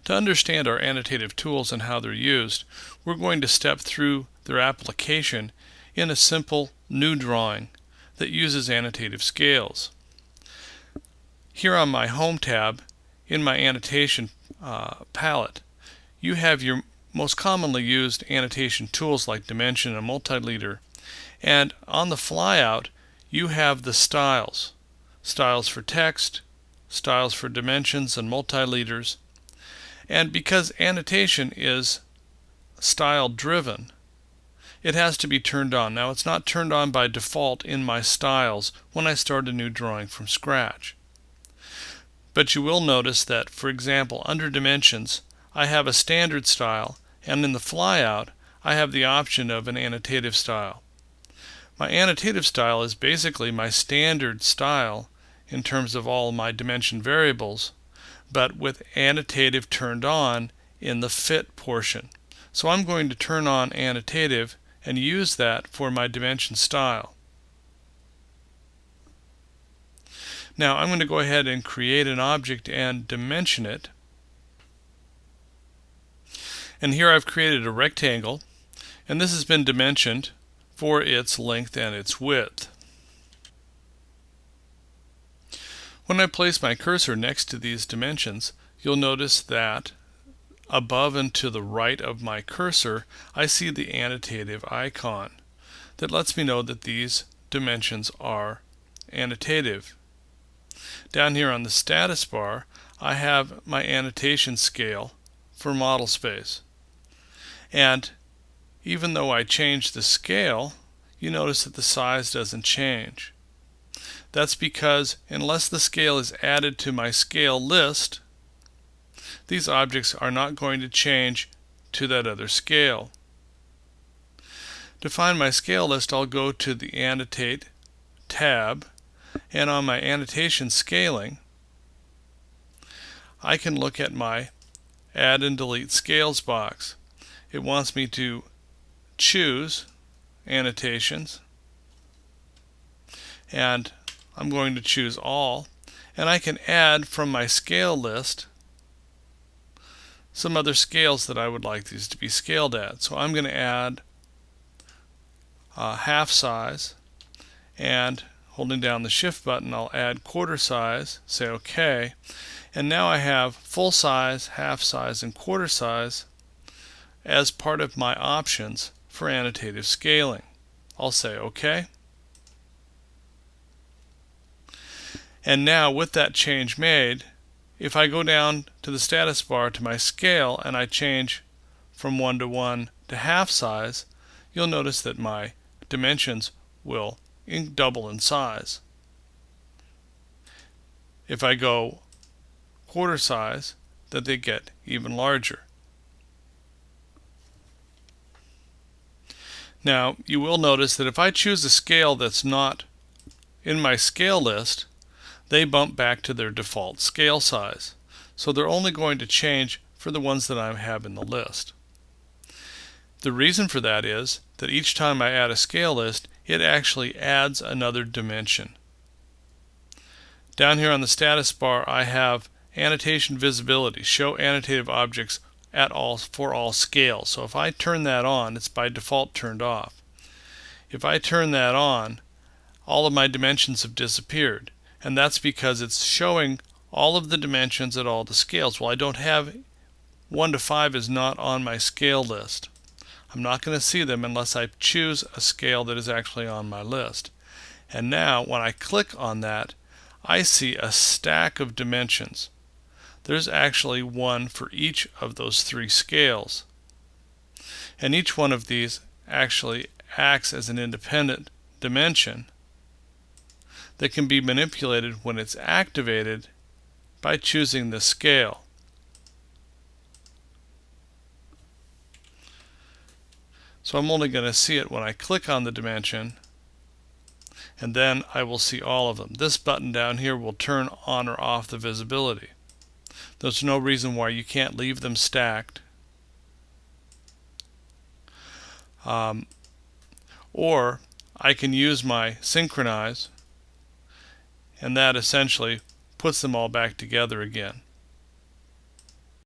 To understand our annotative tools and how they're used, we're going to step through their application in a simple new drawing that uses annotative scales. Here on my Home tab in my Annotation palette, you have your most commonly used annotation tools like dimension and multi-leader, and on the flyout you have the styles for text, styles for dimensions and multi-leaders. And because annotation is style driven, it has to be turned on. Now, it's not turned on by default in my styles when I start a new drawing from scratch. But you will notice that, for example, under dimensions, I have a standard style, and in the flyout, I have the option of an annotative style. My annotative style is basically my standard style in terms of all my dimension variables, but with annotative turned on in the fit portion. So I'm going to turn on annotative and use that for my dimension style. Now I'm going to go ahead and create an object and dimension it. And here I've created a rectangle, and this has been dimensioned for its length and its width. When I place my cursor next to these dimensions, you'll notice that above and to the right of my cursor, I see the annotative icon that lets me know that these dimensions are annotative. Down here on the status bar, I have my annotation scale for model space. And even though I change the scale, you notice that the size doesn't change. That's because unless the scale is added to my scale list, these objects are not going to change to that other scale. To find my scale list, I'll go to the Annotate tab, and on my annotation scaling, I can look at my Add and Delete Scales box. It wants me to choose annotations, and I'm going to choose all, and I can add from my scale list some other scales that I would like these to be scaled at. So I'm going to add half size, and holding down the shift button I'll add quarter size, say OK, and now I have full size, half size, and quarter size as part of my options for annotative scaling. I'll say OK. And now with that change made, if I go down to the status bar to my scale and I change from 1:1 to half size, you'll notice that my dimensions will double in size. If I go quarter size, that they get even larger. Now you will notice that if I choose a scale that's not in my scale list, they bump back to their default scale size. So they're only going to change for the ones that I have in the list. The reason for that is that each time I add a scale list, it actually adds another dimension. Down here on the status bar, I have Annotation Visibility, show annotative objects for all scales. So if I turn that on, it's by default turned off. If I turn that on, all of my dimensions have disappeared. And that's because it's showing all of the dimensions at all the scales. Well, I don't have 1 to 5 is not on my scale list. I'm not going to see them unless I choose a scale that is actually on my list. And now when I click on that, I see a stack of dimensions. There's actually one for each of those 3 scales. And each one of these actually acts as an independent dimension that can be manipulated when it's activated by choosing the scale. So I'm only going to see it when I click on the dimension, and then I will see all of them. This button down here will turn on or off the visibility. There's no reason why you can't leave them stacked. Or I can use my synchronize, and that essentially puts them all back together again.